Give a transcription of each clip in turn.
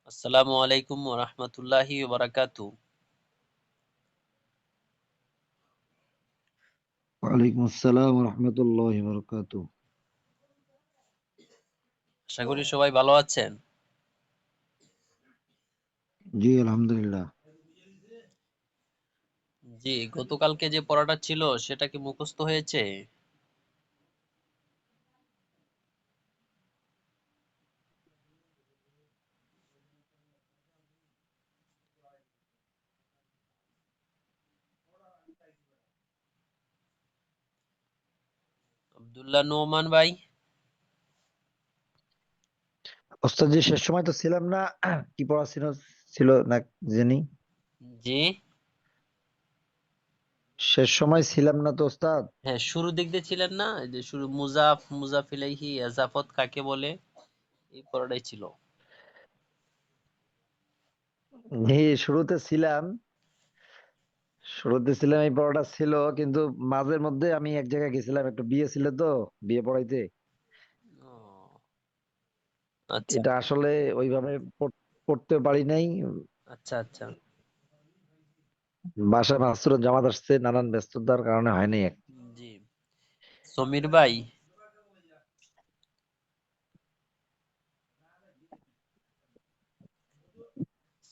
আসসালামু আলাইকুম ওয়া রাহমাতুল্লাহি ওয়া বারাকাতুহু। ওয়ালাইকুম আসসালাম রহমতুল্লাহ বরকাতু। আশা করি সবাই ভালো আছেন। জি আলহামদুলিল্লাহ। জি, গতকালকে যে পড়াটা ছিল সেটা কি মুখস্থ হয়েছে? আব্দুল্লাহ নোমান ভাই। ওস্তাদ জি শেষ সময় তো ছিলাম না, কি পড়া ছিল ছিল না জানি। জি, শেষ সময় ছিলাম না তো ওস্তাদ। হ্যাঁ, শুরুর দিক দিয়ে ছিলেন না? এই যে শুরু মুজাফ মুজাফ ইলাইহি এজাফত কাকে বলে, এই পড়াটাই ছিল। জি শুরুতে ছিলাম এই পড়াটা ছিল, কিন্তু মাঝের মধ্যে আমি এক জায়গায় গেছিলাম, একটা বিয়ে ছিল তো, বিয়ে পড়াইতে। ও, আচ্ছা এটা আসলে ওইভাবে পড়তে পারি নাই। আচ্ছা আচ্ছা। বাসায় মাসুরের জামাত আসছে, নানান ব্যস্ততার কারণে হয় নাই। জি, সমীর ভাই।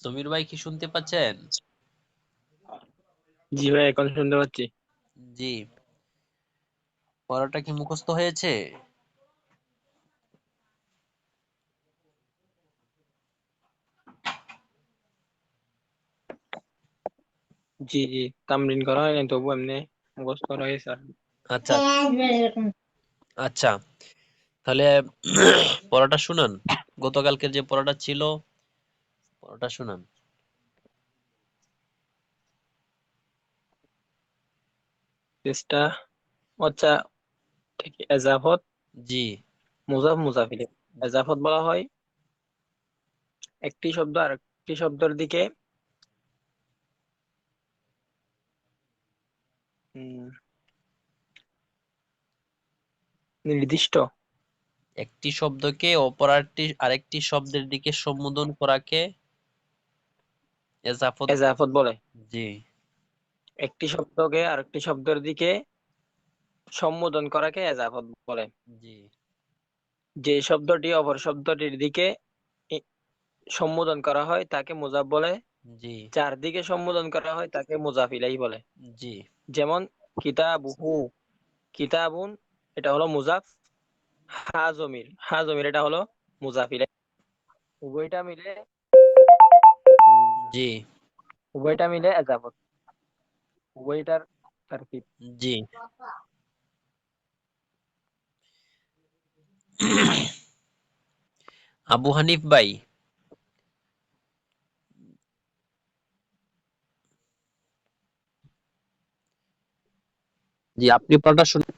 সমীর ভাই কি শুনতে পাচ্ছেন? জি ভাই, এখন শুনতে পাচ্ছি। জি, পড়াটা কি মুখস্থ হয়েছে? জি জি, তামরিন করা হয় নাই, তবু এমনি মুখস্থ করা হয়েছে আর কি। আচ্ছা আচ্ছা, তাহলে পড়াটা শুনান। গতকালকের যে পড়াটা ছিল পড়াটা শুনান। চেষ্টা। আচ্ছা, ঠিক এজাফত জি মুজাফ মুজাফিলে এজাফত বলা হয় একটি শব্দ আর একটি শব্দের দিকে উম, নির্দিষ্ট একটি শব্দকে অপর আরেকটি শব্দের দিকে সম্বোধন করাকে এজাফত। এজাফত বলে। জি একটি শব্দকে আরেকটি শব্দের দিকে সম্বোধন করাকে এজাফত বলে। জি যে শব্দটি অপর শব্দটির দিকে ই- সম্বোধন করা হয় তাকে মুজাফ বলে। জি যার দিকে সম্বোধন করা হয় তাকে মুজাফ ইলাইহি বলে। জি যেমন কিতাবুহু, কিতাবুন এটা হলো মুজাফ। হা জমির এটা হলো মুজাফিলে। উভয়টা মিলে উম, জি উভয়টা মিলে এজাফত। উভয়টার তারকিব। জি আবু হানিফ ভাই। জি, আপনি পড়াটা শুনুন।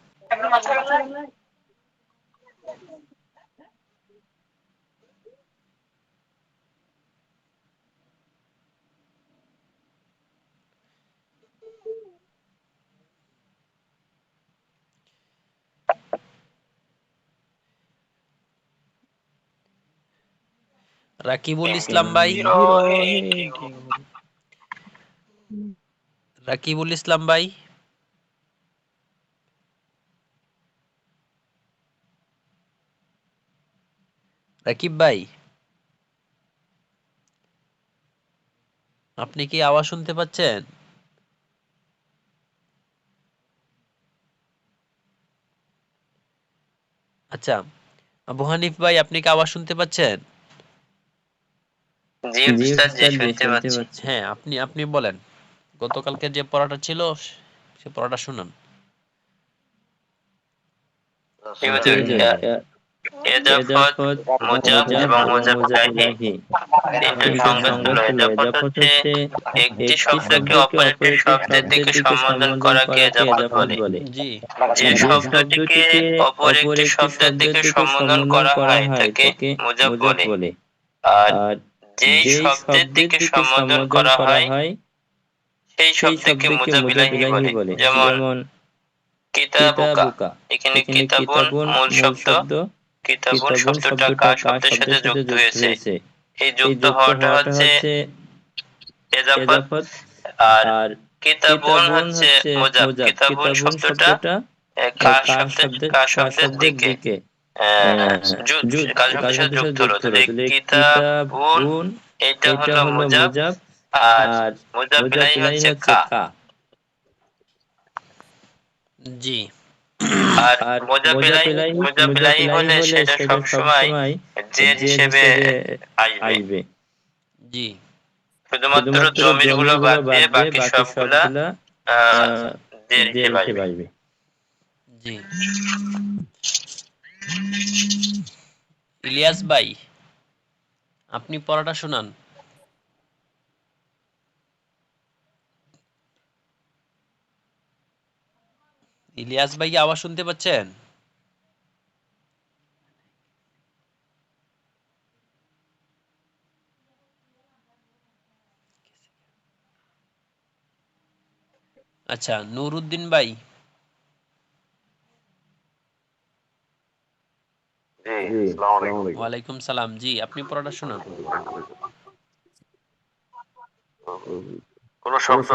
রাকিবুল ইসলাম ভাই। রাকিবুল ইসলাম ভাই। রাকিব ভাই, আপনি কি আওয়াজ শুনতে পাচ্ছেন? আচ্ছা, আবু হানিফ ভাই, আপনি কি আওয়াজ শুনতে পাচ্ছেন? জি উস্তাদ, জি শুনতে পাচ্ছি। হ্যাঁ, আপনি আপনি বলেন। গতকালকে যে পড়াটা ছিল সে পড়াটা শুনান। এজাফত, মুজাফ এবং মুজাফ ইলাইহি তিনটা সংজ্ঞা ছিল। এজাফত হচ্ছে একটি শব্দকে অপর একটি শব্দের দিকে সম্বোধন করাকে এজাফত বলে। জি যে শব্দটিকে অপর একটি শব্দের দিকে সম্বোধন করা হয় তাকে মুজাফ বলে। আর যেই শব্দের দিকে সম্বোধন করা হয় সেই শব্দকে মুজাফ ইলাইহি বলে। যেমন কিতাবুকা, এখানে কিতাবুন মূল শব্দ। কিতাবুন শব্দটা কার শব্দের সাথে যুক্ত হয়েছে? এই যুক্ত হওয়াটা হচ্ছে এজাফত। আর কিতাবুন হচ্ছে মুজাফ। কিতাবুন শব্দটা কার শব্দের দিকে কার শব্দের সাথে যুক্ত হলো, তাহলে কিতাবুন এটা হলো মুজাফ, আর মুজাফ ইলাইহি হচ্ছে কা। জি। আর মুজাফ ইলাইহি হলে সেটা সবসময় জের হিসেবে আসবে। জি। শুধুমাত্র জমিরগুলো বাদ দিয়ে বাকি সবগুলা জের হিসেবে আসবে। জি। ইলিয়াস ভাই, আপনি পড়াটা শোনান। ইলিয়াস ভাই, আওয়াজ শুনতে পাচ্ছেন? আচ্ছা, নুরউদ্দিন ভাই। জি, আসসালামু আলাইকুম। ওয়ালাইকুম সালাম। জি, আপনি পড়াটা শোনান। কোন শব্দ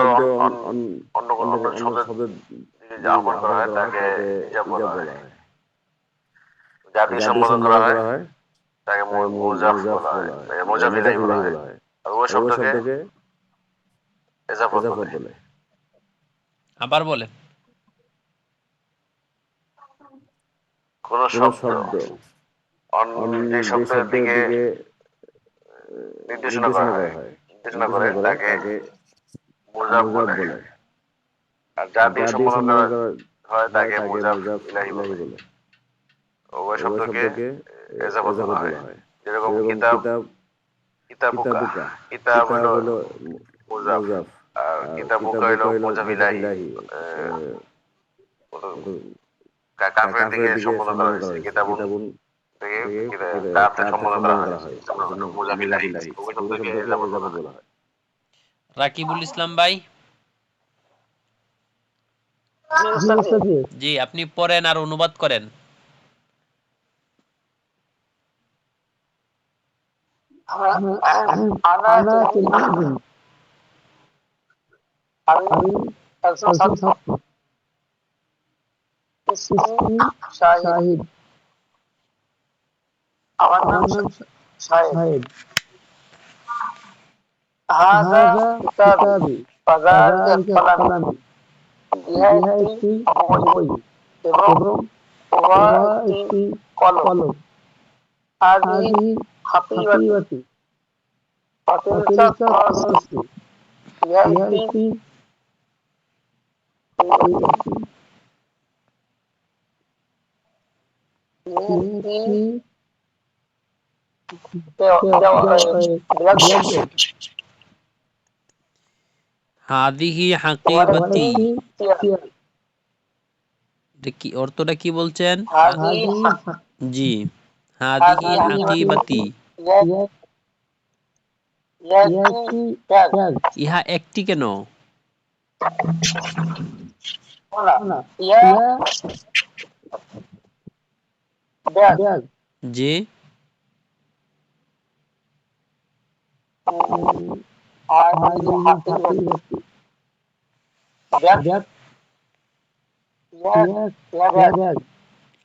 অন্য শব্দের দিকে আহ্বান করা হয় তাকে ইজাব বলা হয়। জাতি সম্বোধন করা হয় তাকে মুজাফ বলা হয়, মুজাফ ইলাইহি বলা হয়। আর ওই শব্দকে ইজাফত বলে। আবার বলেন। কোন শব্দ যে শব্দের দিকে নির্দেশনা করে তাকে মুজাফ বলে। আর জাতি সম্বোধন করা হয় তাকে মুজাফ ইলাইহি বলে। ওই শব্দকে ইজাফত বলা হয়। যেরকম কিতাবুকা, কিতাব হলো মুজাফ, আর কিতাবুকা হলো মুজাফ ইলাইহি। কাফের দিকে সম্বোধন করা হয়েছে, কিতাবুন থেকে কাফকে সম্বোধন করা হয়, মুজাফ ইলাইহি। ওই শব্দকে ইজাফত বলা হয়। রাকিবুল ইসলাম ভাই। জি, আপনি পড়েন আর অনুবাদ করেন। আমি একজন ছাত্র। শাহিদ। আমার নাম শাহিদ। হাযা কিতাবি ফাযালিকা কালামি। ইহা একটি বই এবং উহা একটি কলম। হাযিহি হাকিবাতি ফাতিলকা কাসাসি। ইহা একটি হাদিহি হাকিবাতি। এটা কি অর্থটা কি বলছেন? জি, হাদিহি হাকিবাতি। ইহা একটি কেন? জি।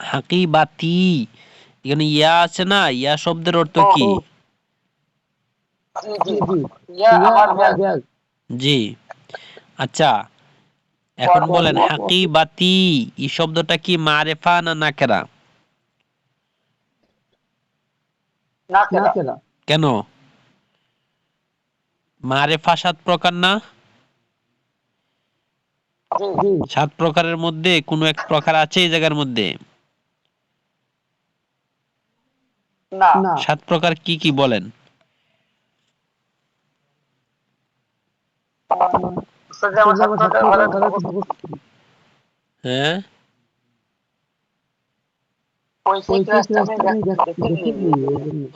হাকিবাতি, এখানে ইয়া আছে না, ইয়া শব্দের অর্থ কি? জি। আচ্ছা, এখন বলেন হাকিবাতি এই শব্দটা কি মারেফা না নাকেরা? কেন? মারেফা 7 প্রকার না? 7 প্রকারের মধ্যে কোনো এক প্রকার আছে এই জায়গার মধ্যে? 7 প্রকার কি কি বলেন? হ্যাঁ,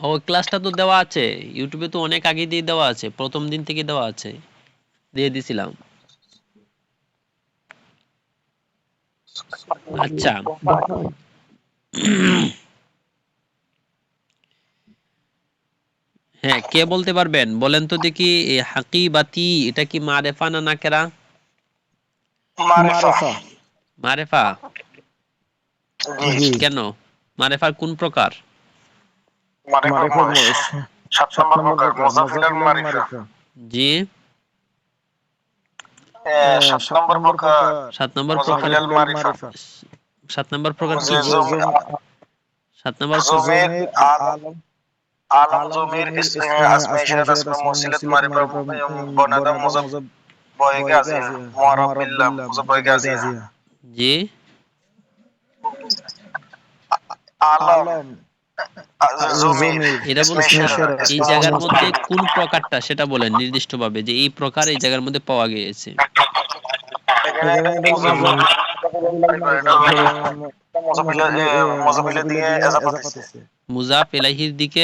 ও ক্লাসটা তো দেওয়া আছে ইউটিউবে, তো অনেক আগে দিয়ে দেওয়া আছে, প্রথম দিন থেকে দেওয়া আছে, দিয়ে দিছিলাম। আচ্ছা, হ্যাঁ, কে বলতে পারবেন? বলেন তো দেখি, এই হাকিবাতি এটা কি মারেফা না নাকেরা? মারিফা। মারেফা। জি। কেন? মারেফার কোন প্রকার? মারিফার 7 নম্বর প্রকার মুজাফিলাল মারিফা। জি, 7 নম্বর প্রকার 7 নম্বর প্রকার। মুজাফিলাল মারিফা। 7 নম্বর প্রকার কি? যে 7 নম্বর জমির আলম জমির আসমাই ইশারাত আসমা মুসিলাত মারিফা বনাদা মুজাব বয়কে আজিয়া মুআরাব বিল্লাহ মুজাব বয়কে আজিয়া। জি, আলম জমির এটা ইসমে বলছি না। ইশারা এই জায়গার মধ্যে কোন প্রকারটা সেটা বলেন নির্দিষ্টভাবে, যে এই প্রকার এই জায়গার মধ্যে পাওয়া গিয়েছে। মুজাফিলের দিকে এজাফাত হইছে। মুজাফ ইলাইহির দিকে।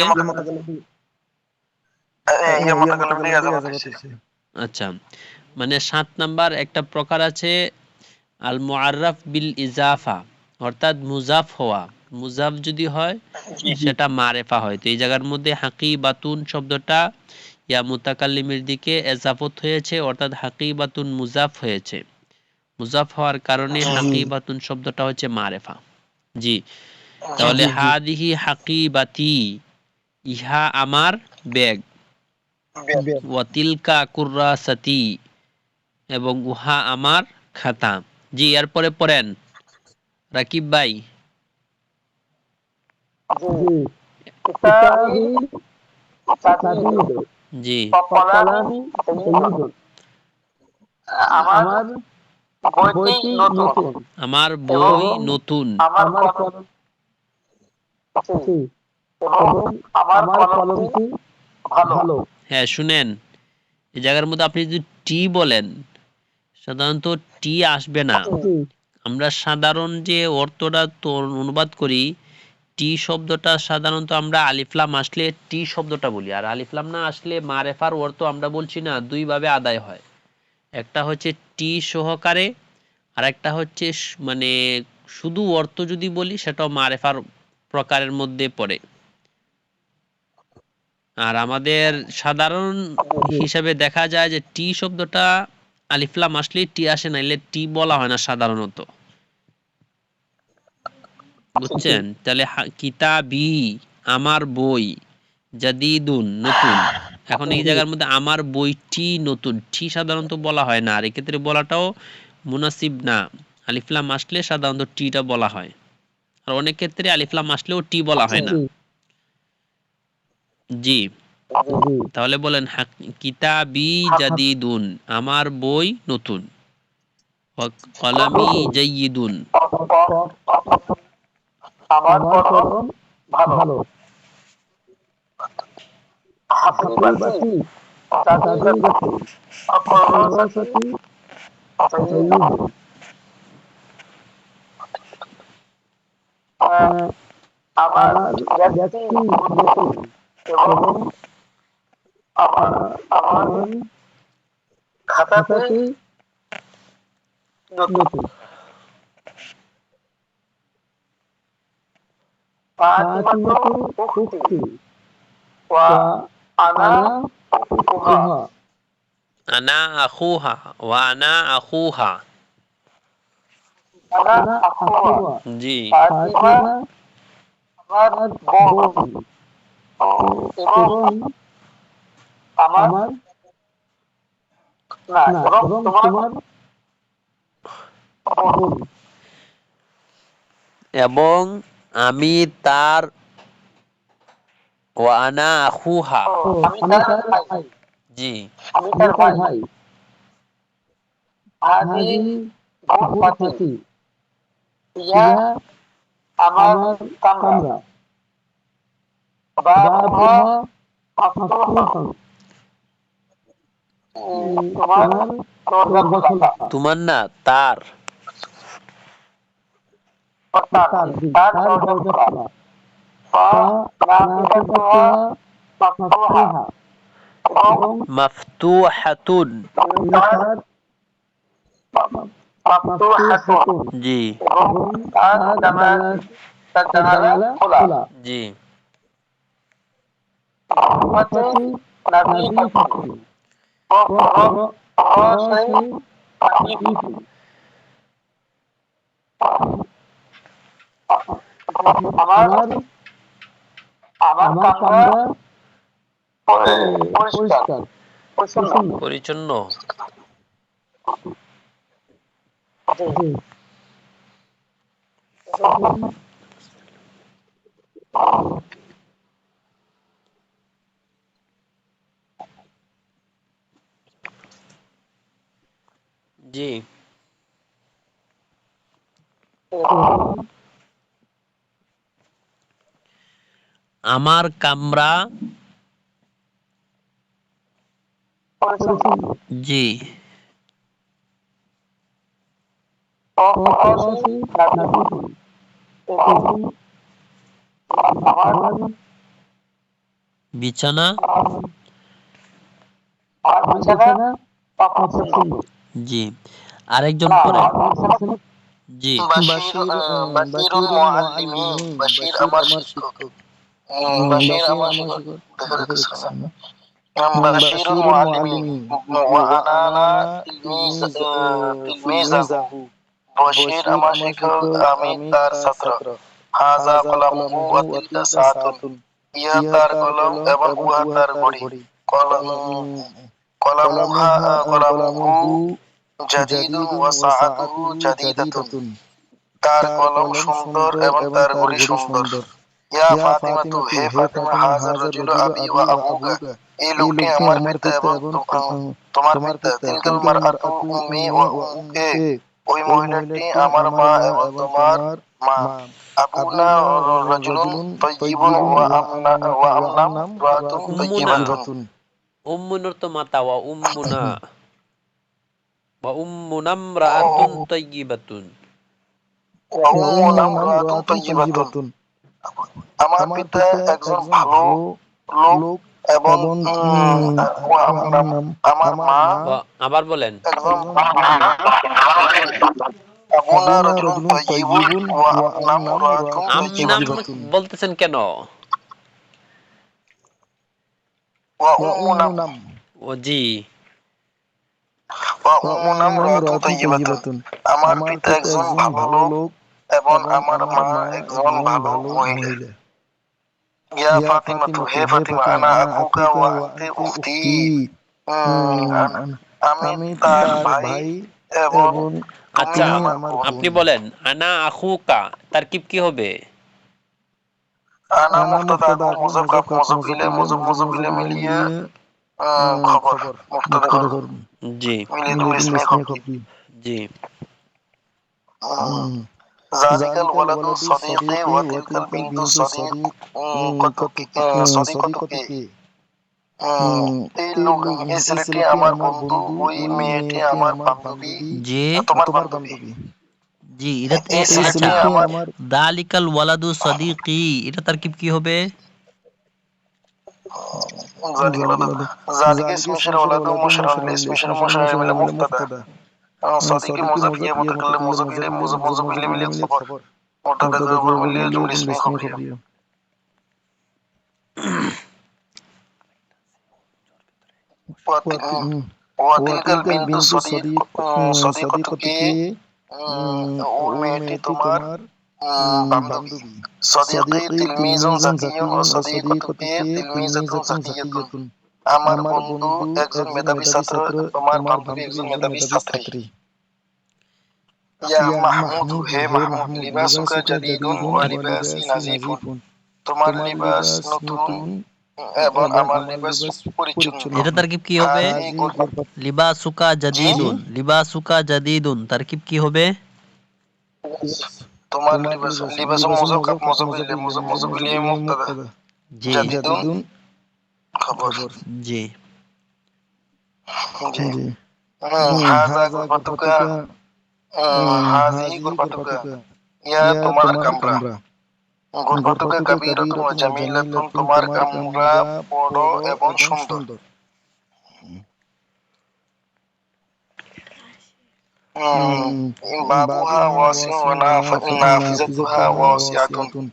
ইয়া মুতাকাল্লিমের দিকে এজাফাত হইছে। আচ্ছা, মানে 7 নাম্বার একটা প্রকার আছে আল মুআররাফ বিল ইজাফা, অর্থাৎ মুজাফ হওয়া। মুজাফ যদি হয় সেটা মারেফা হয়। তো এই জায়গার মধ্যে হাকিবাতুন শব্দটা ইয়া মুতাকাল্লিমের দিকে এজাফত হয়েছে, অর্থাৎ হাকিবাতুন মুজাফ হয়েছে। মুজাফ হওয়ার কারণে হাকিবাতুন শব্দটা হচ্ছে মারেফা। জি, তাহলে হাদিহি হাকিবাতি, ইহা আমার ব্যাগ। ওয়াতিলকা কুররাসাতি, এবং উহা আমার খাতা। জি, এরপরে পড়েন রাকিব ভাই। কিতাবি সাদিদ জি, কলামি সাইয়্যিদুন। আমার বইটি নতুন। আমার বই নতুন। আমার কলম এবং আমার কলমটি ভালো। হ্যাঁ, শুনেন, এই জায়গার মধ্যে আপনি যদি টি বলেন, সাধারণত টি আসবে না। আমরা সাধারণ যে অর্থটা তো অনুবাদ করি, টি শব্দটা সাধারণত আমরা আলিফলাম আসলে টি শব্দটা বলি, আর আলিফলাম না আসলে মারেফার অর্থ আমরা বলছি না, দুই ভাবে আদায় হয়। একটা হচ্ছে টি সহকারে, আর একটা হচ্ছে মানে শুধু অর্থ যদি বলি সেটাও মারেফার প্রকারের মধ্যে পড়ে। আর আমাদের সাধারণ হিসাবে দেখা যায় যে টি শব্দটা আলিফলাম আসলে টি আসে, নাইলে টি বলা হয় না সাধারণত। বুঝছেন? তাহলে কিতাবি আমার বই, জাদিদুন নতুন। এখন এই জায়গার মধ্যে আমার বইটি নতুন, টি সাধারণত বলা হয় না, আর এক্ষেত্রে বলাটাও মুনাসিব না। আলিফলাম আসলে সাধারণত টিটা বলা হয়, আর অনেক ক্ষেত্রে আলিফলাম আসলেও টি বলা হয় না। জি, তাহলে বলেন কিতাবি জাদিদুন, আমার বই নতুন। কলামি জাইয়িদুন, আমার কলম ভালো। হাকিবাতি সাদিদাতি কুররাসাতি সাইয়্যিদুন। আমার ব্যক্তি নতুন এবং আমার খাতাটি নতুন। ফাতিমাতু উখতি ওয়া আনা আখুহা। আনা আখুহা ওয়া আনা আখুহা। আনা আখুহা। জি, ফাতিমা আমার বোন এবং আমার না এবং তোমার বোন। এবং আমি তার, ওয়া আনা আখুহা। আমি তার ভাই। জি, আমি তার ভাই। হাদি গুরফাতি ইয়া আমার কামরা। বাবুহা মাফতুহান। তোমার দরজা খোলা। তোমার না তার। তার দরজা খোলা। নাফিকাতুহা মাফতুহা এবং মাফতুহাতুন। মাফতুহাতুন জি, এবং তার জানালা খোলা। জি, পরিচ্ছন্ন। জি। আমার কামরা জি। বিছানা জি। আরেকজন পড়েন। জি। বাশিরুল মুআল্লিমি, বাশির আমার শিক্ষক। বাশির আমার শিক্ষক দেখে রেখেছি না? বাশিরুল মুআল্লিমি ওয়া আনানা তিলমিজাহু। বশির আমার শিক্ষক, আমি তার ছাত্র। হাযা কলামুহু ওয়া তিলকা সাআতুন। ইহা তার কলম এবং উহা তার ঘড়ি। কলামুহু জাদীদুন ওয়া সাআতুহু জাদীদাতুন। তার কলম সুন্দর এবং তার ঘড়ি সুন্দর। ইয়া ফাতিমাতু, হে ফাতিমা, হাযার রাজুলু আবি ওয়া আবুকা। এই লোকটি আমার পিতা এবং তোমার পিতা। তিলকাল মারআতু উম্মি ওয়া উম্মুকে। ওই মহিলাটি আমার মা এবং তোমার মা। আবুনা রাজুলুন তাইয়্যিবুন ওয়া আমনাম রাআতুন উম্মুনা। তাইয়্যিবাতুন। উম্মুনার তো মাতা ওয়া উম্মুনা ইমরাআতুন তাইয়্যিবাতুন। ওয়া উম্মুনা রাআতুন তাইয়্যিবাতুন। আমার পিতা একজন ভালো লোক এবং ওয়া আমনাম, আমার মা আবার বলেন। একজন আবুনা রাজুলুন তাইয়্যিবুন ওয়া আমনাম রাআতুন আমনাম তাইয়্যিবাতুন। বলতেছেন কেন? ওয়া উম্মুনাম ও জি। রাআতুন তাইয়্যিবাতুন। আমার পিতা একজন ভালো লোক এবং আমার মা একজন ভালো মহিলা। ইয়া ফাতিমাতু, হে ফাতিমা, আনা আখুকা ওয়া আনতি উখতি। আমি তার ভাই এবং আচ্ছা, তুমি আমার বোন। আপনি বলেন আনা আখুকা তারকিব কি হবে? আনা মুবতাদা, আখু মুযাফ, কাফ মুযাফ ইলাইহি মিলিয়ে খবর। মুবতাদা খবর জি মিলিয়ে ইসমে খবরি। জি। যালিকাল ওয়ালাদু সাদীকি ওয়া তিলকাল বিনতু সাদীকাতুকি। এই ছেলেটি আমার বন্ধু, ওই মেয়েটি আমার বান্ধবী, জি তোমার বান্ধবী। জি। এটা এই আচ্ছা, ছেলেটি আমার দালিকাল ওয়ালাদু সাদিকি এটা তারকিব কি হবে? যালিকা ইসমে ওয়ালাদু মুশাররাফ বিল ইসমে মিলে মুবতাদা। সাদিকি মুযাফ, ইয়া মুতাকাল্লিম মুযাফ ইলাইহি, মুযাফ ইলাইহি মিলে খবর। মুবতাদা খবর মিলিয়ে জুমলা ইসমে খবরিয়া। ওয়া তিলকাল বিনতু সাদীকাতুকি। ওই মেয়েটি তোমার বান্ধবী। সাদীকি তিলমিজুন যাকিয়ুন ওয়া সাদীকাতুকি তিলমিজাতুন যাকিয়াতুন। আমার বন্ধু একজন মেধাবী ছাত্র, তোমার বান্ধবী একজন মেধাবী ছাত্রী। ইয়া মাহমুদু, হে মাহমুদ, লিবাসুকা জাদীদুন ওয়া লিবাসি নাযীফুন। তোমার লিবাস নতুন এবং আমার লিবাস পরিচ্ছন্ন। এটা তারকিব কি হবে? লিবাসুকা জাদিদুন। লিবাসুকা জাদিদুন তারকিব কি হবে? তোমার লিবাস মুযাফ, কাফ মুযাফ ইলাইহি মুবতাদা। জি জাদিদুন খবর। জি জি। হাযা গুরফাতুকা, হাযিহি গুরফাতুকা। ইয়া তোমার কামরা। গুরফাতুকা কাবীরাতুন ওয়া জামিলাতুন। তোমার কামরা বড় এবং সুন্দর। বাবুহা ওয়াসিউন ওয়া নাফিযাতুহা ওয়াসিআতুন।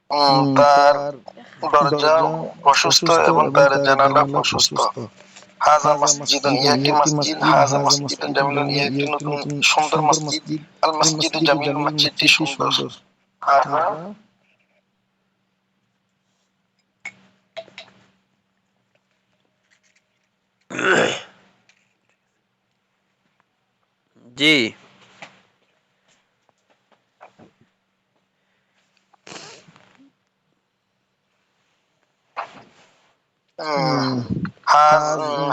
তার দরজা প্রশস্ত এবং তার জানালা প্রশস্ত। হাজা মসজিদুন, ইহা একটি মসজিদ। হাজা মসজিদুন জামিলুন, ইহা একটি নতুন সুন্দর মসজিদ। আল মসজিদু জামিলুন, মসজিদটি সুন্দর। হাজা জি।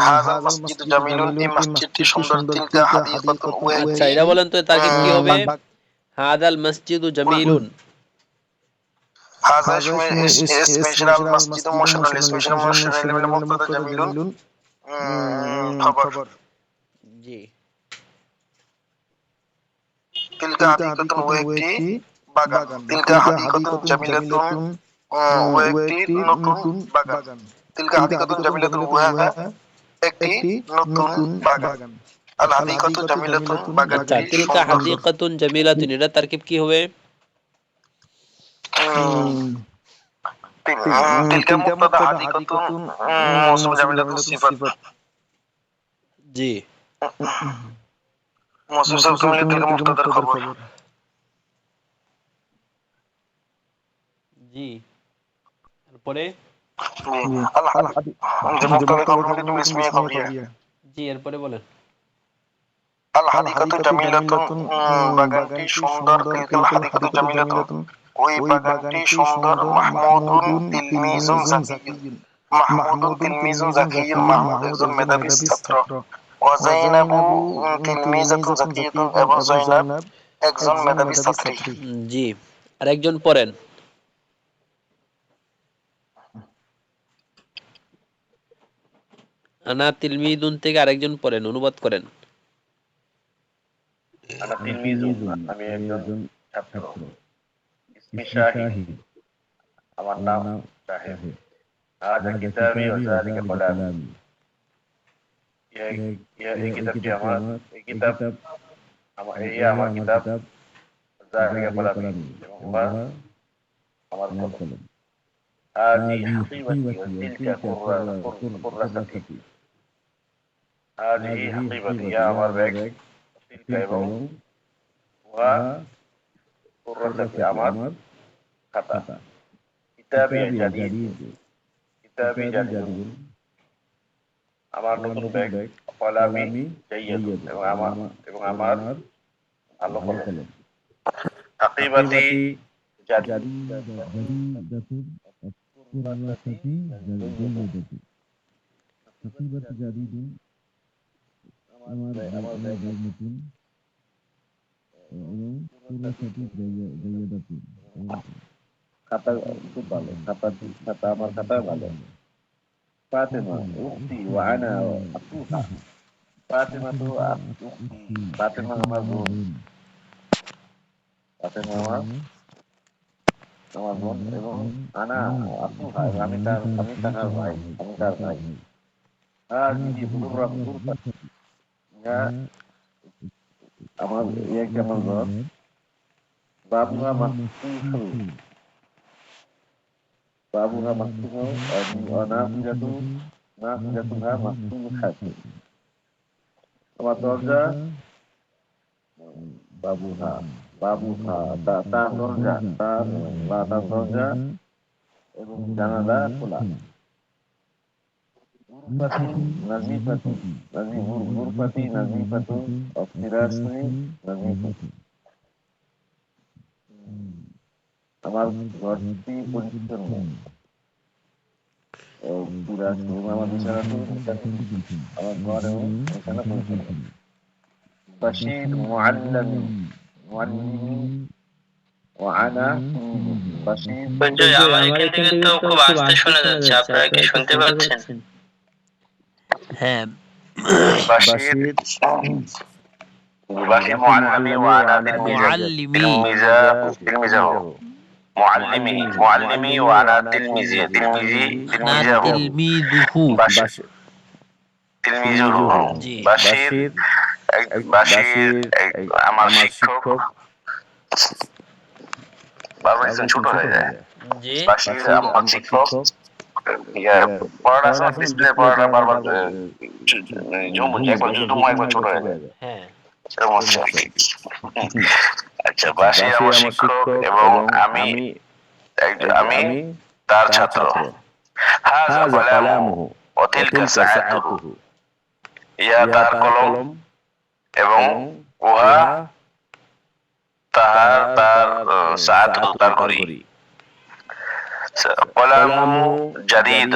হাজাল মসজিদু জামিলুন, এই মসজিদটি সুন্দর। তিলকা হাদিকাতুন, ওয়া আচ্ছা, এটা বলেন তো তারকিব কি হবে? হাদাল মসজিদু জামিলুন। হাজা ইসমে ইশারা, আল মসজিদু মুশাররাল, ইসমে ইশারা মুশাররাল মিন মুবতাদা জামিলুন খবর। জি। তিলকা হাদিকাতুন, ওয়া একটি বাগান। তিলকা হাদিকাতুন জামিলাতুন, ওয়া একটি নতুন বাগান। তিলকা হাদিকাতুন জামিলাতুন, ওয়া একটি নতুন বাগান। আল হাদিকাতু জামিলাতুন, আচ্ছা, বাগানটি তিলকা সুন্দর। হাদিকাতুন জামিলাতুন, এটা তারকিব কি হবে? তিলকা মুবতাদা, হাদিকাতুন মৌসুম, জামিলাতুন সিফাত। জি। মৌসুম সিফাত মিলে তিলকা মুবতাদার খবর। জি। তারপরে আল হাদিক যে মুবতাদা খবর মিলে তুমি ইসমে খবরিয়া। জি, এরপরে বলেন। আল হাদিকাতু জামিলাতুন, বাগানটি সুন্দর। তিলকাল হাদিকাতু জামিলাতুন, ওই বাগানটি সুন্দর। মাহমুদুন তিলমিজুন যাকিয়ুন, মাহমুদুন তিলমিজুন যাকিয়ুন, মাহমুদ একজন মেধাবী ছাত্র। ওয়া যায়নাবু তিলমিজাতুন যাকিয়াতুন, এবং যায়নাব একজন মেধাবী ছাত্রী। জি। আরেকজন পড়েন। আনা তিলমিদুন থেকে আরেকজন পড়েন, অনুবাদ করেন। আনা তিলমিজুন, আমি একজন ছাত্র। ইসমি শাহিদ, আমার নাম শাহিদ। হাযা কিতাবি ওয়া যালিকা কালামি, এই কিতাবটি আমার, এই কিতাব আমার, এই আমার কিতাব। যালিকা কালামি, এবং উহা আমার কলম। হাযি হাকিবাতি ওয়া তিলকা কুররাসাতি, হাযি হাকিবাতি, ইয়া আমার ব্যাগ। তিলকা, এবং উহা কুররাসাতি, আমার খাতা। কিতাবি জাদিদ, কিতাবি জাদিদ, আমার নতুন ব্যাগ। কলামি জাইয়্যিদ, এবং আমার ভালো কলম। হাকিবাতি জাদিদ, আমার ব্যাগ নতুন। খাতা খুব ভালো, খাতা আমার খাতা ভালো। ফাতেমা উখতি ওয়া আনা আখুহা, ফাতেমা তো উখতি, ফাতেমা আমার বোন। ফাতেমা আমার বোন, এবং আনা আখুহা, আমি তাহার ভাই, আমি তার ভাই। হাযিহি গুরফাতি, ইহা আমার, ইয়া একটি আমার ঘর। বাবুহা মাফতুহু, বাবুহা মাফতুহু, নাফিজাতুহা মাফতুহাতু, আমার দরজা। বাবুহা তার দরজা, তার দরজা এবং জানালা খোলা। গুরফাতি নাজিফাতু, গুরফাতি নাজিফাতু, ফিরাশি নাজিফাতু, আমার ঘরটি পরিচ্ছন্ন। ফিরাশি, আমার বিছানাটি আমার ঘর এবং বিছানা পরিচ্ছন্ন। বাশীর মুআল্লিমি ওয়া আনা বাশীর। আমার এখান থেকে তো খুব আস্তে শোনা যাচ্ছে, আপনারা কি শুনতে পাচ্ছেন? হ্যাঁ। বাশীর মুআল্লিমি ওয়া আনা মুআল্লিমি। তিলমিজাহু, মুআল্লিমি ওয়া আনা না তিলমিযুহু। তিলমিজুহু। জি। বাশীর আমার শিক্ষক। বারবার ছোট হয়ে যায়। জি বাসির আমার শিক্ষক ইয়া পড়াটা আছে না, ডিসপ্লে পড়াটা বারবার জুম হয়ে যায়, একবার জুম হয় একবার ছোট হয়ে যায়, হ্যাঁ এরকম হচ্ছে আর কি। আচ্ছা, বাসি আমার শিক্ষক এবং আমি আমি তার ছাত্র। হাযা কলামুহু ওয়া তিলকা সাআতুহু, ইয়া তার কলম এবং উহা তার সাআতুহু তার ঘড়ি। কলামুহু জাদীদ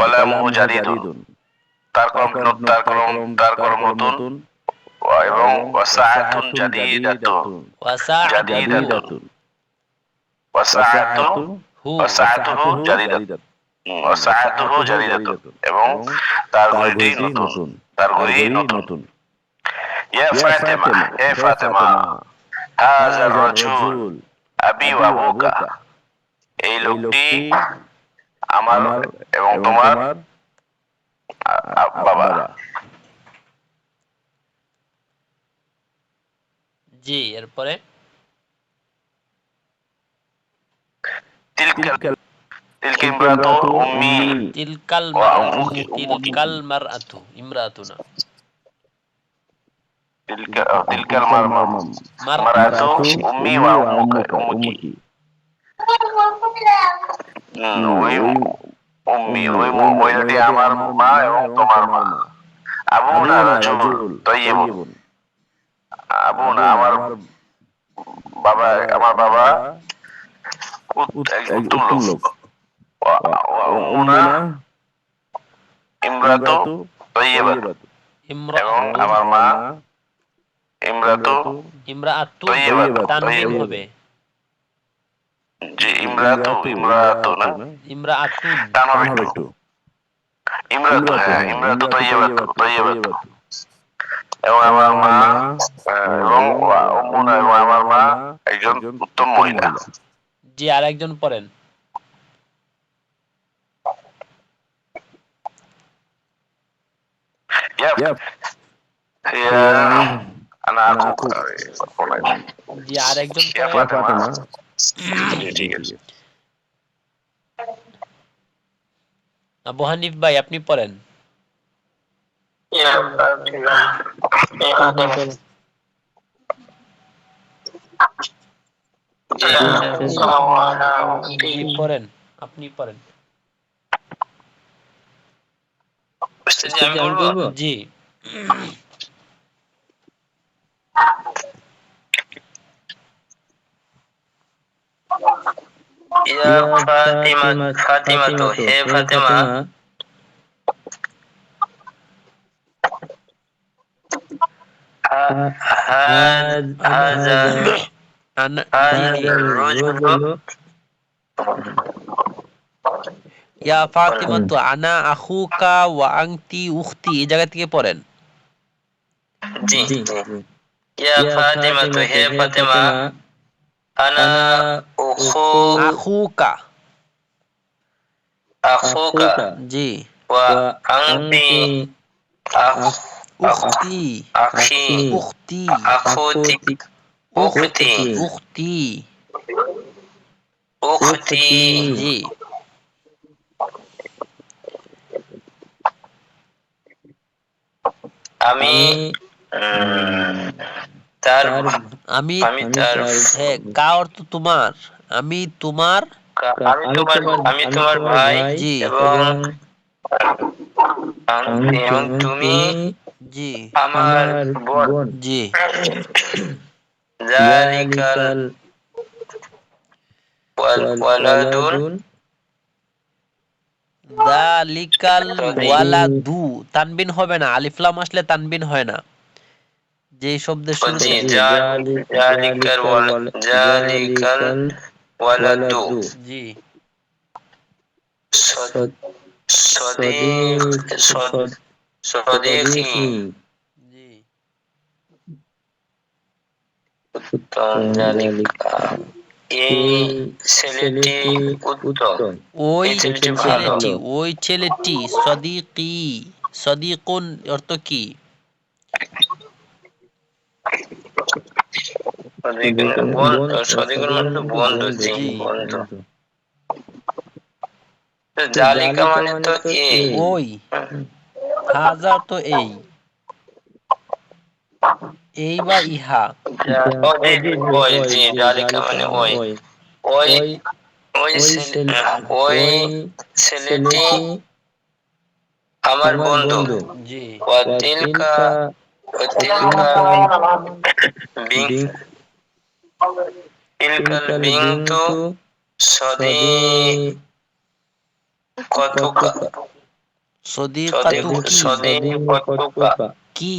কলামুহু জাদীদুন, তার কলম নতুন, এবং ওয়াসাআতুন জাদীদাতুন জাদীদাতুন ওয়াসাআতুহু জাদীদাতুন ওয়াসাআতুহু জাদীদাতুন, এবং তার ঘড়িটি নতুন। ইয়া ফাতিমা, হে ফাতিমা, হাযা রাজুল আবি ওয়া আবুকা, এই লোকটি আমার এবং তোমার বাবা। জি এরপরে তিলকা ইমরাতু উম্মি তিলকাল মারআতু ইমরাতু না তিলকাল মারআতু উম্মি ওয়া উম্মুকি। ওই মহিলাটি আমার মা এবং তোমার মা। আবুনা রাজুল তাইয়্যিবুন, আবুনা আমার বাবা একজন উত্তম লোক। উম্মুনা ইমরাতু তাইয়্যিবাতুন, এবং আমার মা ইমরাতু তানবিন হবে। জি ইমরাতু না ইমরাআতুন টান হবে একটু। ইমরাতু, হ্যাঁ ইমরাতু তাইয়্যিবাতু, এবং আমার মা এবং উম্মুনা এবং আমার মা একজন উত্তম মহিলা। জি আরেকজন পড়েন। আনা আকুক, জি আরেকজন ফাতেমা। পড়েন। ঠিক আছে। আবু হানিফ ভাই আপনি পড়েন। জি পড়েন, আপনি পড়েন। জি ইয়া ফাতিমাতু, হে ফাতিমা, হাযা রাজুলু ইয়া ফাতিমাতু আনা আখুকা ওয়া আনতি উখতি, এই জায়গা থেকে পড়েন। জি ইয়া ফাতিমাতু, হে ফাতিমা, আনা আখুকা জি ওয়া আনতি উখতি উখতি জি আমি তার হ্যাঁ কা অর্থ তোমার, আমি তোমার ভাই, জি এবং তুমি জি আমার বোন। জি যালিকাল ওয়ালাদুন যালিকাল ওয়ালাদু, তানবিন হবে না, আলিফ লাম আসলে তানবিন হয় না। যে শব্দের শুরুতে যালিকাল ওয়ালাদু জি সদীকি জি উত্তম, যালিকা এই ছেলেটি উত্তম, ওই ছেলেটি সদিকি, সদিকুন অর্থ কি? সদিকুন মানে তো বন্ধু, জি জি। বন্ধু। তো জালিকা মানে তো এই। ওই হাজা তো এই বা ইহা। জি জি ওই, জি জালিকা মানে ওই। ওই ওই ওই ছেলেটি আমার বন্ধু। জি ওয়াতিলকা ওয়াতিলকা বিং তিলকাল বিন্তু সদিকতুকা সদিকাতু কি সদিকতুকা কি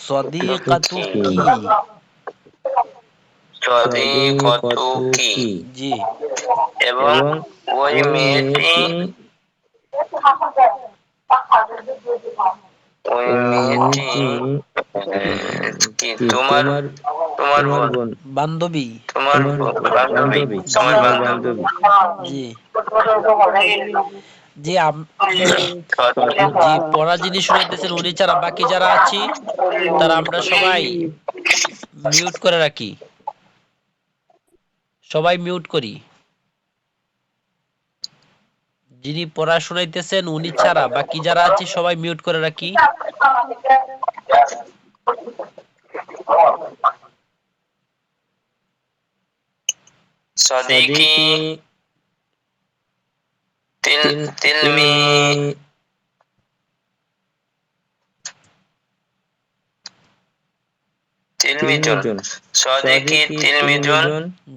সদিকাতু কি সদিকতুকি। জি এবং ওই মেয়েটি ওই মেয়েটি কি তোমার তোমার বোন বান্ধবী তোমার বান্ধবী তোমার বান্ধবী। জি জি জি পড়া যিনি শুনাইতেছেন উনি ছাড়া বাকি যারা আছি তারা আমরা সবাই মিউট করে রাখি, সবাই মিউট করি। যিনি পড়া শুনাইতেছেন উনি ছাড়া বাকি যারা আছি সবাই মিউট করে রাখি। সদিকি তিলমি তিলমিজুন সদিকি তিলমিজুন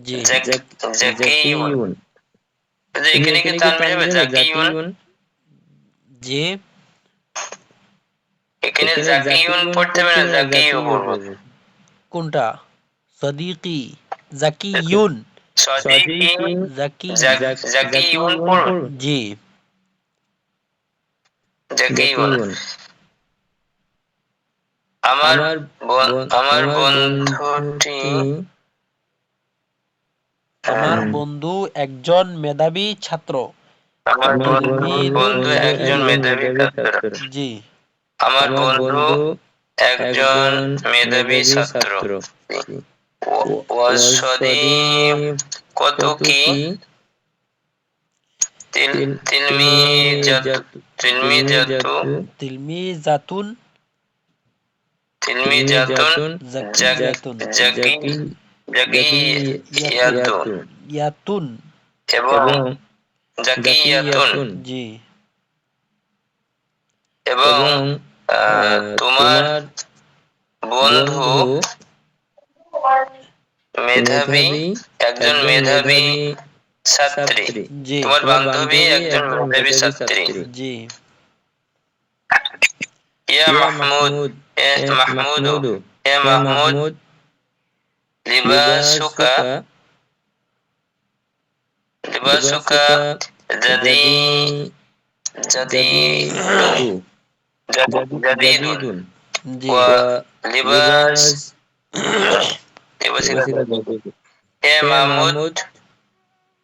জি জাকিয়ুন। এখানে কি তানবির হবে জাকিয়ুন? জি এখানে জাকিয়ুন পড়তে হবে না জাকিয়ু পড়বো? কোনটা? সদিকি জাকিয়ুন সদিকি জাকি জাকিয়ুন পড়বে? জি জাকিয়ুন। আমার আমার বন্ধুটি আমার বন্ধু একজন মেধাবী ছাত্র। আমার তিলমিদুন বন্ধু একজন জাকিয়ুন। মেধাবী ছাত্র। জি আমার বন্ধু একজন মেধাবী ছাত্র। ওয়াসদি কত কি তিলমিজাতু তিলমিজাতু তিলমিজাতুন তিলমিজাতুন জাকিয়াতুন জাকিয়াতুন ইয়াতুন এবং জাকিয়াতুন জি এবং তোমার বন্ধু মেধাবী একজন মেধাবী ছাত্রী। জি তোমার বান্ধবী একজন মেধাবী ছাত্রী। জি ইয়া মাহমুদ মাহমুদু ইয়া মাহমুদ লিবাসুকা লিবাসুকা জাদি জাদিদু জাদিদুন জি ওয়া লিবাস হে মাহমুদ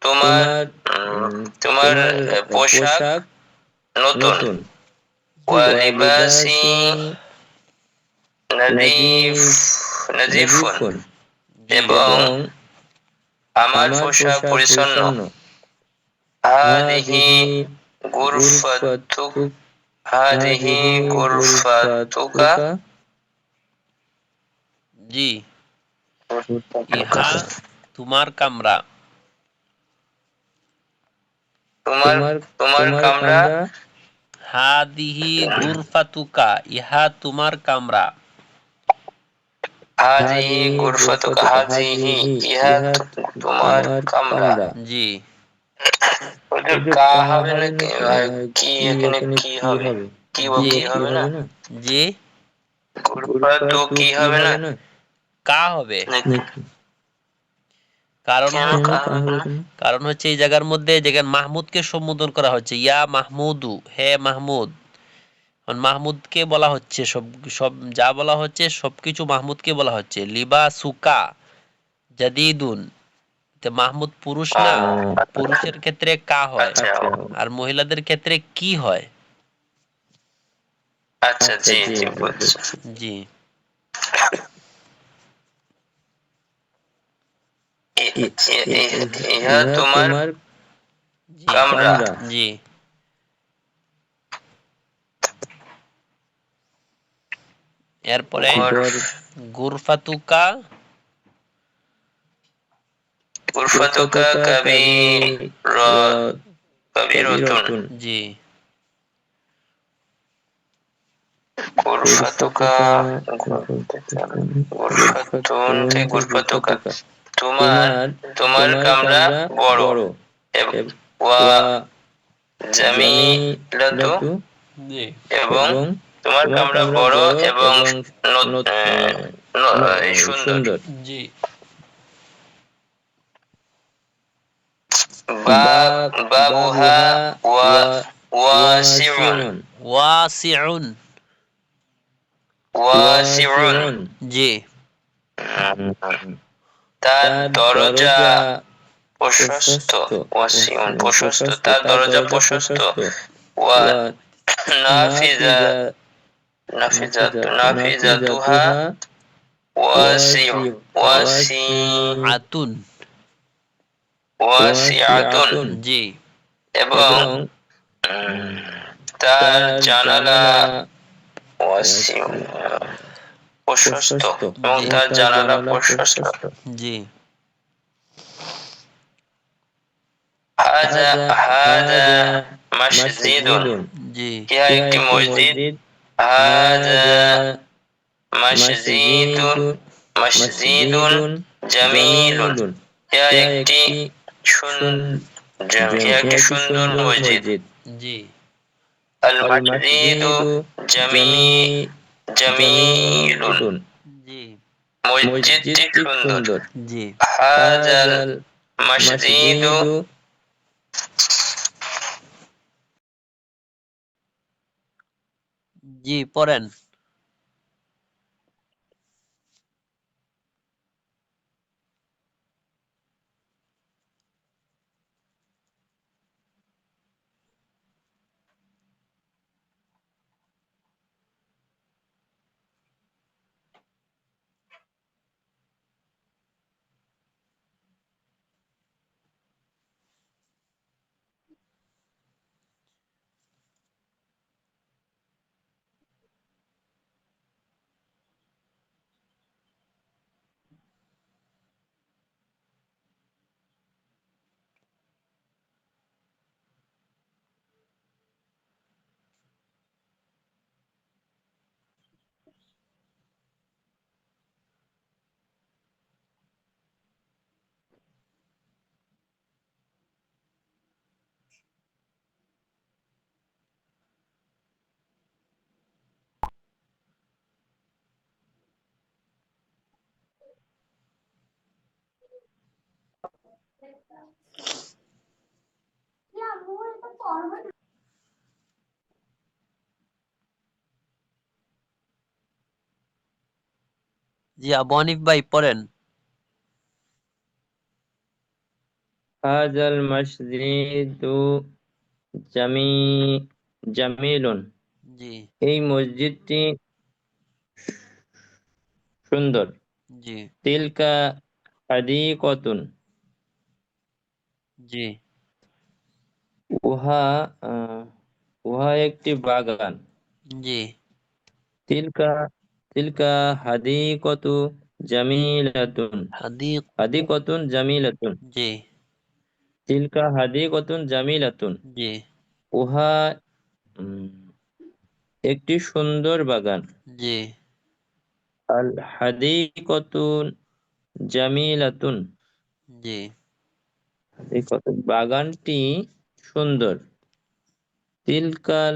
তোমার তোমার পোশাক নতুন। ওয়া লিবাসি নাজিফুন এবং আমার পোশাক পরিচ্ছন্ন। হাদিহি গুরফাতুক হাদিহি গুরফাতুকা জি ইহা তোমার কামরা। তোমার কামরা। হাদিহি গুরফাতুকা ইহা তোমার কামরা। হাদিহি গুরফাতুকা হাদিহি ইহা তোমার কামরা। জি কা হবে নাকি কি এখানে কি হবে? কি হবে না? জি গুরফাতু কি হবে না? কা হবে। কারণ হচ্ছে এই জায়গার মধ্যে যেখানে মাহমুদকে সম্বোধন করা হচ্ছে ইয়া মাহমুদু হে মাহমুদ। মাহমুদকে বলা হচ্ছে সব সব যা বলা হচ্ছে সবকিছু মাহমুদকে বলা হচ্ছে। লিবা সুকা জাদিদুন মাহমুদ পুরুষ না, পুরুষের ক্ষেত্রে কা হয় আর মহিলাদের ক্ষেত্রে কি হয়। আচ্ছা, জি জি বুঝছি। জি ইহা তোমার জি কামরা। জি এরপরে গুরফাতুকা গুরফাতুকা কাবীরাতুন। জি গুরফাতুকা গুরফাতুন থেকে গুরফাতুকা। তোমার কামরা বড়। ওয়া জামিলাতু, জি এবং তোমার কামরা বড় এবং সুন্দর। জি বাবুহা ওয়াসিউন। ওয়াসিউন ওয়াসিউন। জি তার দরজা প্রশস্ত। ওয়াসিউন প্রশস্ত, তার দরজা প্রশস্ত। ওয়া নাফিজা নাফিজাতুহা আতুন ওয়াসিআতুন। জি এবং তার জানালা ওয়াসিউন প্রশস্ত, এবং তার জানালা প্রশস্ত। জি হাযা মসজিদুন, জি ইহা একটি মসজিদ। হাযা মসজিদুন জামিলুন, ইহা একটি সুন্দর মসজিদ। জি আল মসজিদু জামিলুন, জি মসজিদটি সুন্দর। জি হাযাল মসজিদু জি পড়েন। জি আবু হানিফ ভাই পড়েন। হাযাল মসজিদু জামি জামিলুন, জি এই মসজিদটি সুন্দর। জি তিলকা হাদিকাতুন, জি উহা উহা একটি বাগান। জি তিলকা তিলকা হাদিকাতু জামিলাতুন, হাদিক হাদিকাতুন জামিলাতুন। জি তিলকা হাদিকাতুন জামিলাতুন, জি উহা উম, একটি সুন্দর বাগান। জি আল হাদিকাতুন জামিলাতুন, জি বাগানটি সুন্দর। তিলকাল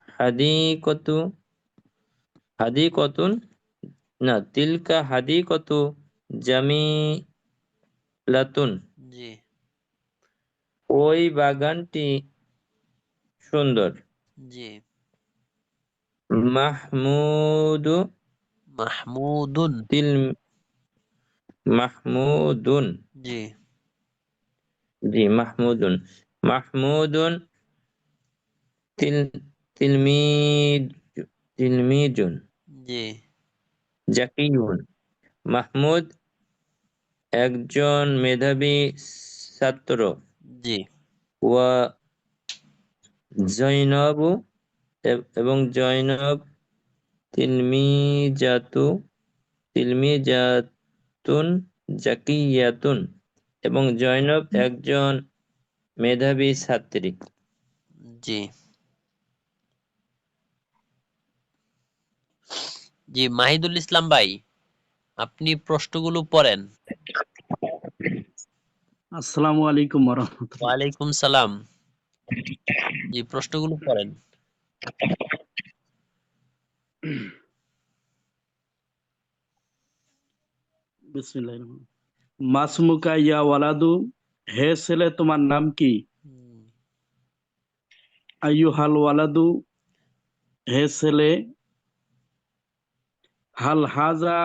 হাদিকতু হাদিকতুন, না, তিলকা হাদিকতু জামিলাতুন, জি ওই বাগানটি সুন্দর। জি মাহমুদু মাহমুদুন তিল মাহমুদুন, জি জি মাহমুদুন। মাহমুদুন তিল তিলমিজুন তিলমিজুন জি জাকিয়ুন। মাহমুদ একজন মেধাবী ছাত্র। জি ওয়া জৈনবু এবং জৈনব তিলমিজাতুন জাকিয়াতুন এবং জৈনব একজন মেধাবী ছাত্রী। জি জি মাহিদুল ইসলাম ভাই, আপনি প্রশ্নগুলো পড়েন। আসসালামু আলাইকুম ওয়া রাহমাতুল্লাহ। ওয়ালাইকুম সালাম। জি প্রশ্নগুলো পড়েন। বিসমিল্লাহির রহমানির রহিম। মাসমুকা ইয়া ওয়ালাদু, হে ছেলে তোমার নাম কি? আইয়ুহাল ওয়ালাদু, হে ছেলে। হাল হাজা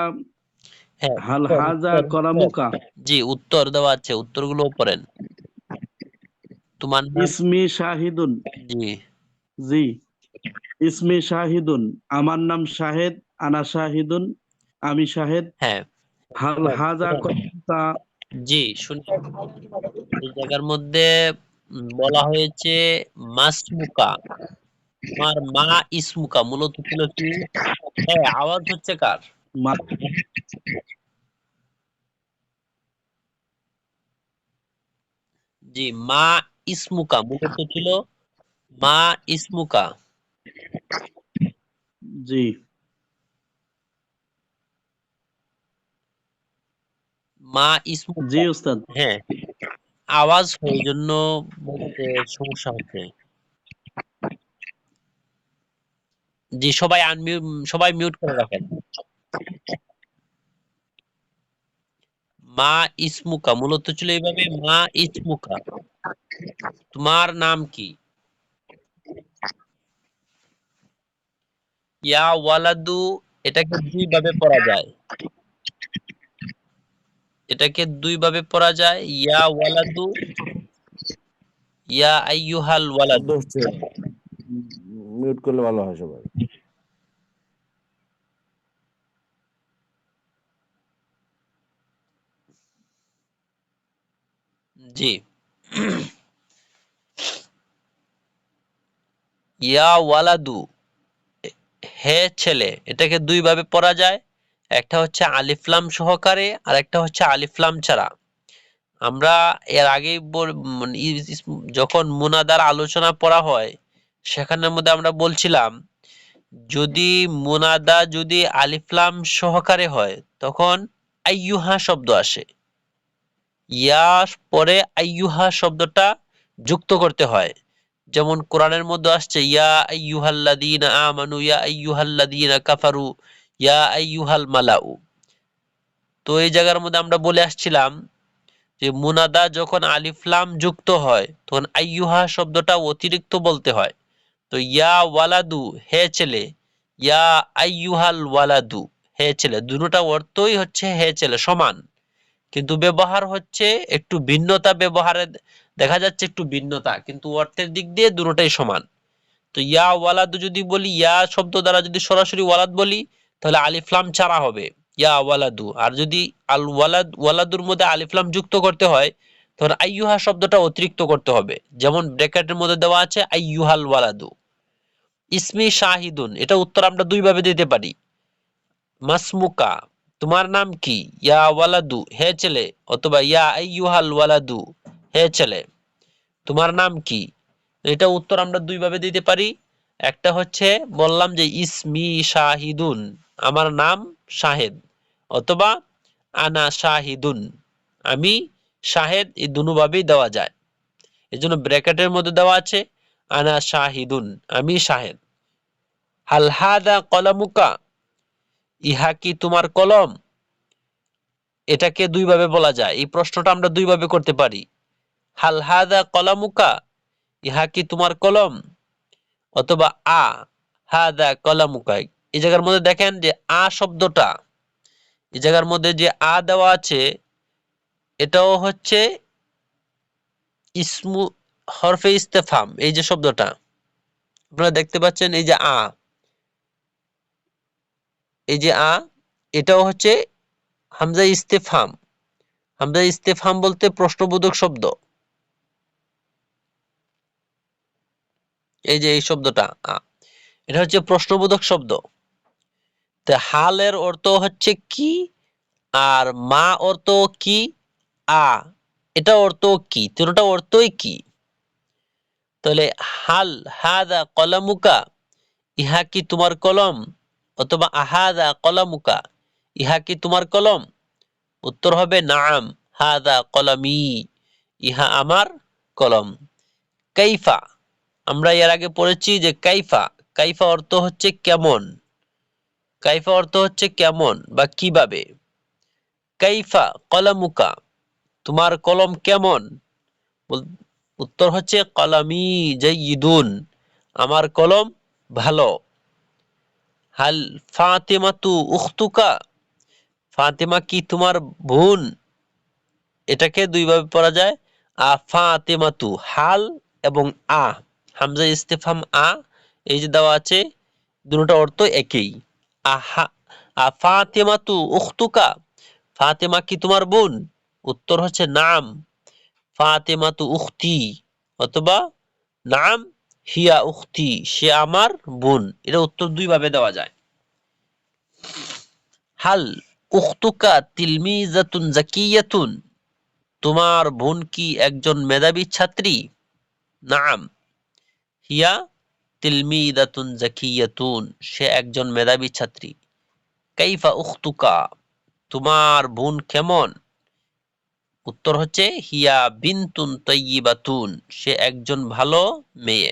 হ্যাঁ হাল উত্তর হাজা উত্তর উত্তর কলামুকা। জি উত্তর দেওয়া আছে, উত্তরগুলো পড়েন। তোমার নাম ইসমি শাহিদুন, জি জি। ইসমি শাহিদুন, আমার নাম শাহেদ। আনা শাহিদুন, আমি শাহেদ। হ্যাঁ হাল হাজা শুনেন, কলামুকা। জি শুনেন, এই জায়গার মধ্যে বলা হয়েছে মাসমুকা, তোমার মা ইসমুকা, মূলত ছিল কি? হ্যাঁ আওয়াজ হচ্ছে কার? মা- জি মা ইসমুকা মূলত ছিল মা ইসমুকা। জি মা জি ইসমুকা, উস্তাদ। হ্যাঁ আওয়াজ হয়, এই জন্য বলতে সমস্যা হচ্ছে। জি সবাই আনমিউট, সবাই মিউট করে রাখেন। মা ইসমুকা মূলত ছিল এইভাবে, মা ইসমুকা, তোমার নাম কি? ইয়া ওয়ালাদু, এটাকে দুই ভাবে পড়া যায়, এটাকে দুই ভাবে পড়া যায়, ইয়া ওয়ালাদু, ইয়া আইয়ুহাল শব্দ ওয়ালাদু। হচ্ছে, মিউট করলে ভালো হয় সবাই। জি ইয়া ওয়ালাদু, হে ছেলে, এটাকে দুই ভাবে পড়া যায়, একটা হচ্ছে আলিফলাম সহকারে আর একটা হচ্ছে আলিফলাম ছাড়া। আমরা এর আগেই যখন মুনাদার আলোচনা পড়া হয় সেখানের মধ্যে আমরা বলছিলাম, যদি মুনাদা যদি আলিফলাম সহকারে হয় তখন আইয়ুহা শব্দ আসে, ইয়া পরে আইয়ুহা শব্দটা যুক্ত করতে হয়। যেমন কোরআনের মধ্যে আসছে ইয়া আইয়ুহাল্লাযীনা আমানু ইয়া আইয়ুহাল্লাযীনা কাফারু ইয়া আইয়ুহাল মালাউ। তো এই জায়গার মধ্যে আমরা বলে আসছিলাম যে মুনাদা যখন আলিফ লাম যুক্ত হয় তখন আইয়ুহা শব্দটা অতিরিক্ত বলতে হয়। তো ইয়া ওয়ালাদু, হে ছেলে, ইয়া আইয়ুহাল ওয়ালাদু, হে ছেলে, দুটোটা অর্থই হচ্ছে হে ছেলে সমান, কিন্তু ব্যবহার হচ্ছে একটু ভিন্নতা, ব্যবহারে দেখা যাচ্ছে একটু ভিন্নতা, কিন্তু অর্থের দিক দিয়ে দুটোটাই সমান। তো ইয়া ওয়ালাদু যদি বলি, ইয়া শব্দ দ্বারা যদি সরাসরি ওয়ালাদ বলি তাহলে আলিফ লাম ছাড়া হবে ইয়া ওয়ালাদু, আর যদি আল ওয়ালাদ ওয়ালাদুর মধ্যে আলিফ লাম যুক্ত করতে হয় তখন আইয়ুহা শব্দটা অতিরিক্ত করতে হবে, যেমন ব্র্যাকেটের মধ্যে দেওয়া আছে আইয়ুহাল ওয়ালাদু। ইসমি শাহিদুন, এটা উত্তর আমরা দুই ভাবে দিতে পারি। মাসমুকা, তোমার নাম কি? ইয়া ওয়ালাদু, হে ছেলে, অথবা ইয়া আইয়ুহাল ওয়ালাদু, হে ছেলে, তোমার নাম কি? এটা উত্তর আমরা দুই ভাবে দিতে পারি। একটা হচ্ছে বললাম যে ইসমি শাহিদুন, আমার নাম শাহেদ, অথবা আনা শাহিদুন, আমি শাহেদ, এই দুটো ভাবেই দেওয়া যায়। এজন্য ব্র্যাকেটের মধ্যে দেওয়া আছে আনা শাহিদুন, আমি শাহেদ। হাল হাদা কলামুকা, ইহা কি তোমার কলম? এটাকে দুই ভাবে বলা যায়, এই প্রশ্নটা আমরা দুই ভাবে করতে পারি। হাল হাদা কলামুকা, ইহা কি তোমার কলম? অথবা আ হাদা কলামুকা। এই জায়গার মধ্যে দেখেন যে আ শব্দটা, এই জায়গার মধ্যে যে আ দেওয়া আছে এটাও হচ্ছে ইসমু হরফে ইস্তেফাম, এই যে শব্দটা আপনারা দেখতে পাচ্ছেন, এই যে আ, এই যে এটাও হচ্ছে হামজা ইস্তেফহাম। হামজা ইস্তেফহাম বলতে প্রশ্নবোধক শব্দ। এই যে এই শব্দটা এটা হচ্ছে প্রশ্নবোধক শব্দ। তো হালের অর্থ হচ্ছে কি, আর মা অর্থ কি, এটা অর্থ কি, তিনটা অর্থই কি। তাহলে হাল হাদা কলামুকা, ইহা কি তোমার কলম, অথবা আহাদা কলামুকা, ইহা কি তোমার কলম। উত্তর হবে নাম, হাদা কলমি, ইহা আমার কলম। কাইফা, আমরা এর আগে পড়েছি যে কাইফা, কাইফা অর্থ হচ্ছে কেমন, কাইফা অর্থ হচ্ছে কেমন বা কিভাবে। কাইফা কলামুকা, তোমার কলম কেমন। উত্তর হচ্ছে কলমি জাইয়িদুন, আমার কলম ভালো। হাল ফাতিমাতু উখতুকা, ফাতিমা কি তোমার বোন। এটাকে দুইভাবে পড়া যায়, ফাতিমাতু হাল এবং হামজা ইস্তেফহাম এই যে দেওয়া আছে, দুটো অর্থ একই। আহা ফাতিমাতু উখতুকা, ফাতিমা কি তোমার বোন। উত্তর হচ্ছে নাম, ফাতিমাতু উখতি, অথবা নাম হিয়া উখতি, সে আমার বোন। এটা উত্তর দুই ভাবে দেওয়া যায়। হাল উখতুকা তিলমিজাতুন জাকিয়াতুন, তোমার বোন কি একজন মেধাবী ছাত্রী। নাম হিয়া তিলমিদাতুন জাকিয়াতুন, সে একজন মেধাবী ছাত্রী। কাইফা উখতুকা, তোমার বোন কেমন। উত্তর হচ্ছে হিয়া বিনতুন তাইয়িবাতুন, সে একজন ভালো মেয়ে।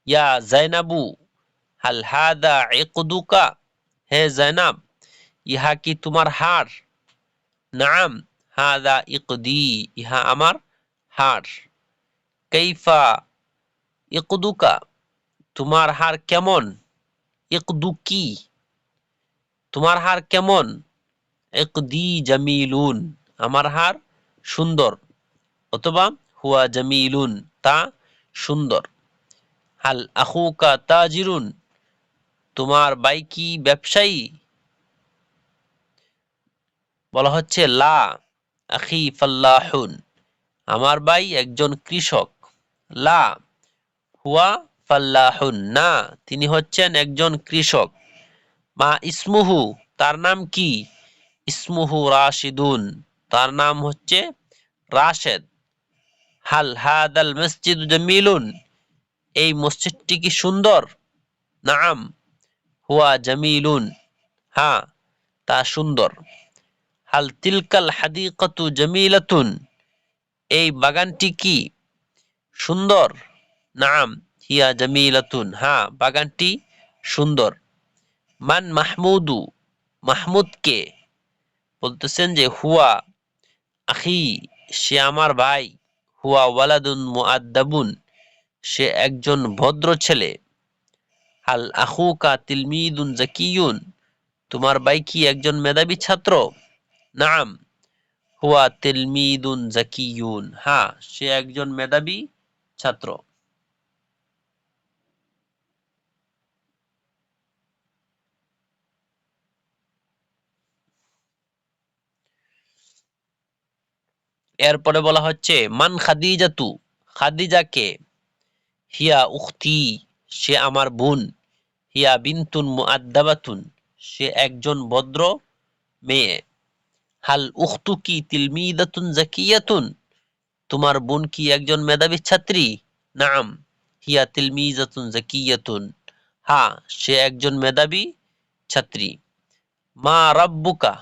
ইয়া জাইনাবু হাল হাদা ইকদুকা, হে জাইনাব, ইহা কি তোমার হাড়। নাম হাদা ইকদি, ইহা আমার হাড়। কাইফা ইকদুকা, তোমার হাড় কেমন। ইকদুকি, তোমার হাড় কেমন। ইকদি জামিলুন, আমার হাড় সুন্দর, অথবা হুয়া জামিলুন, তা সুন্দর। হাল আখুকা তাজিরুন, তোমার ভাই কি ব্যবসায়ী। বলা হচ্ছে লা আখি ফাল্লাহুন, আমার ভাই একজন কৃষক। লা হুয়া ফাল্লাহুন, না তিনি হচ্ছেন একজন কৃষক। মা ইসমুহু, তার নাম কি। ইসমুহু রাশিদুন, তার নাম হচ্ছে রাশেদ। হাল হাদাল মসজিদ জামিলুন, এই মসজিদটি কি সুন্দর। নাম হুয়া জামিলুন, হ্যাঁ তা সুন্দর। হাল তিলকাল হাদিকাতু জামিলাতুন, এই বাগানটি কি সুন্দর। নাম হিয়া জামিলাতুন, হ্যাঁ বাগানটি সুন্দর। মান মাহমুদু, মাহমুদ কে। বলতেছেন যে হুয়া আখি, সে আমার ভাই। হুয়া ওয়ালাদুন মুআদ্দাবুন, সে একজন ভদ্র ছেলে। হাল আখুকা তিলমিদুন জাকিয়ুন, তোমার ভাই কি একজন মেধাবী ছাত্র। নাম হুয়া তিলমিদুন জাকিয়ুন, হ্যাঁ সে একজন মেধাবী ছাত্র। এরপরে বলা হচ্ছে মান খাদিজাতু, খাদিজাকে। হিয়া উখতি, সে আমার বোন। হিয়া বিনতুন মুআদ্দাবাতুন, সে একজন ভদ্র মেয়ে। হাল উখতুকি তিলমিদাতুন জাকিয়াতুন, তোমার বোন কি একজন মেধাবী ছাত্রী। নাম হিয়া তিলমিজাতুন জাকিয়াতুন, হ্যাঁ সে একজন মেধাবী ছাত্রী। মা রাব্বুকা,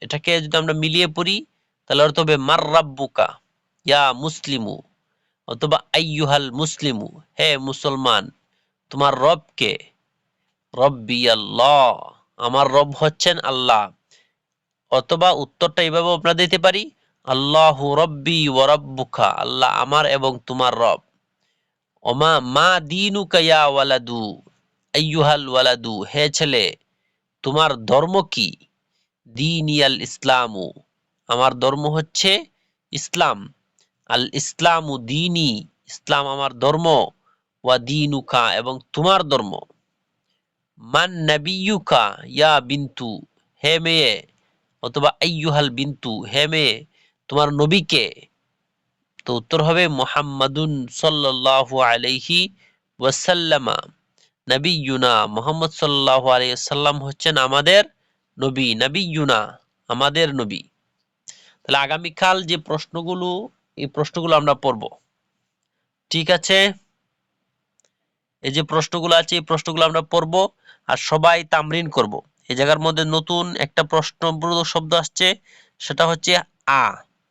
এটাকে যদি আমরা মিলিয়ে পড়ি তাহলে অর্থ হবে মার রাব্বুকা ইয়া মুসলিমু, অথবা আইয়ুহাল মুসলিমু, হে মুসলমান, তোমার রব কে। রব্বি আল্লাহ, আমার রব হচ্ছেন আল্লাহ। অথবা উত্তরটা এইভাবে আমরা দিতে পারি, আল্লাহু রব্বি ওয়া রাব্বুকা, আল্লাহ আমার এবং তোমার রব। ওমা মা দীনুকা ইয়া ওয়ালাদু, আইয়ুহাল ওয়ালাদু, হে ছেলে, তোমার ধর্ম কি। দীনিয়াল ইসলামু, আমার ধর্ম হচ্ছে ইসলাম। আল ইসলামু দীনি, ইসলাম আমার ধর্ম। ওয়া দীনুকা, এবং তোমার ধর্ম। মান নাবিয়ুকা ইয়া বিন্তু, হে মেয়ে, অথবা আইয়ুহাল বিন্তু, হে মেয়ে, তোমার নবী কে? তো উত্তর হবে মুহাম্মাদুন সাল্লাল্লাহু আলাইহি ওয়াসাল্লামা নাবিয়ুনা, মুহাম্মদ সাল্লাল্লাহু আলাইহি ওয়াসাল্লাম হচ্ছেন আমাদের নবী, নাবিয়ুনা আমাদের নবী। তাহলে আগামীকাল যে প্রশ্নগুলো, এই প্রশ্নগুলো আমরা পড়ব, ঠিক আছে? এই যে প্রশ্নগুলো আছে এই প্রশ্নগুলো আমরা পড়ব আর সবাই তামরিন করব। এই জায়গার মধ্যে নতুন একটা প্রশ্নবোধক শব্দ আসছে, সেটা হচ্ছে আ,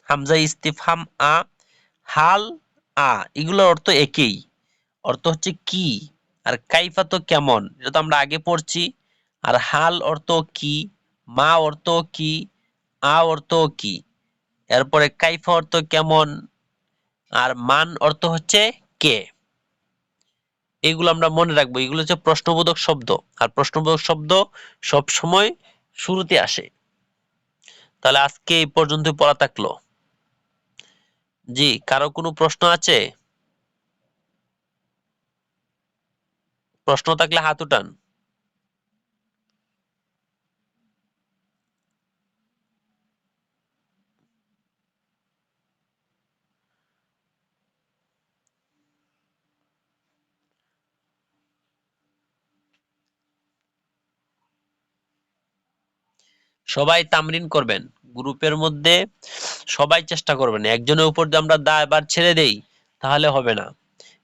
হামজা ইস্তিফহাম আ, হাল আ, এগুলোর অর্থ একই, অর্থ হচ্ছে কি, আর কাইফা তো কেমন, এটা তো আমরা আগে পড়ছি। আর হাল অর্থ কি, মা অর্থ কি, আ অর্থ কি, এরপরে কাইফা অর্থ কেমন, আর মান অর্থ হচ্ছে কে। এগুলো আমরা মনে রাখবো, এগুলো হচ্ছে প্রশ্নবোধক শব্দ, আর প্রশ্নবোধক শব্দ সব সময় শুরুতে আসে। তাহলে আজকে এই পর্যন্ত পড়া থাকলো। জি, কারো কোনো প্রশ্ন আছে? প্রশ্ন থাকলে হাত উঠান। সবাই তামরিন করবেন গ্রুপের মধ্যে, সবাই চেষ্টা করবেন। একজনের উপর যদি আমরা দায়ভার ছেড়ে দেই তাহলে হবে না।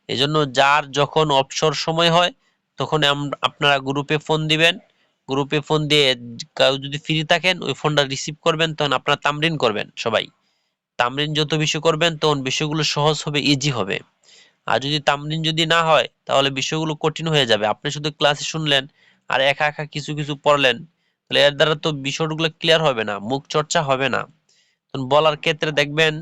এজন্য যার যখন অবসর সময় হয় তখন আপনারা গ্রুপে ফোন দিবেন, গ্রুপে ফোন দিয়ে কেউ যদি ফ্রি থাকেন ওই ফোনটা রিসিভ করবেন, তখন আপনারা তামরিন করবেন। সবাই তামরিন যত বেশি করবেন তখন বিষয়গুলো সহজ হবে, ইজি হবে। আর যদি তামরিন যদি না হয় তাহলে বিষয়গুলো কঠিন হয়ে যাবে। আপনি শুধু ক্লাসে শুনলেন আর একা একা কিছু কিছু পড়লেন, তাহলে এর দ্বারা তো বিষয়গুলো ক্লিয়ার হবে না, মুখ চর্চা হবে না। তখন বলার ক্ষেত্রে দেখবেন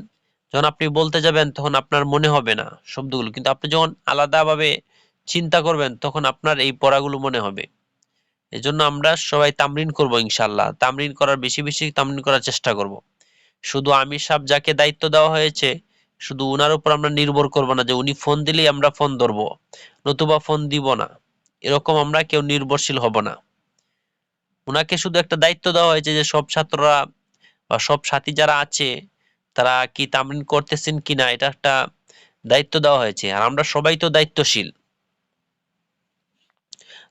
যখন আপনি বলতে যাবেন তখন আপনার মনে হবে না শব্দগুলো, কিন্তু আপনি যখন আলাদাভাবে চিন্তা করবেন তখন আপনার এই পড়াগুলো মনে হবে। এজন্য আমরা সবাই তামরিন করব ইনশাআল্লাহ, তামরিন করার বেশি বেশি তামরিন করার চেষ্টা করব। শুধু আমির সাহেব যাকে দায়িত্ব দেওয়া হয়েছে শুধু উনার উপর আমরা নির্ভর করব না যে উনি ফোন দিলেই আমরা ফোন ধরবো নতুবা ফোন দিব না, এরকম আমরা কেউ নির্ভরশীল হব না। উনাকে শুধু একটা দায়িত্ব দেওয়া হয়েছে যে সব ছাত্ররা বা সব সাথী যারা আছে তারা কি তামরিন করতেছেন কিনা, এটা একটা দায়িত্ব দেওয়া হয়েছে। আর আমরা সবাই তো দায়িত্বশীল,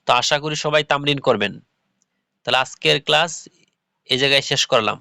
তো আশা করি সবাই তামরিন করবেন। তাহলে আজকের ক্লাস এই জায়গায় শেষ করলাম।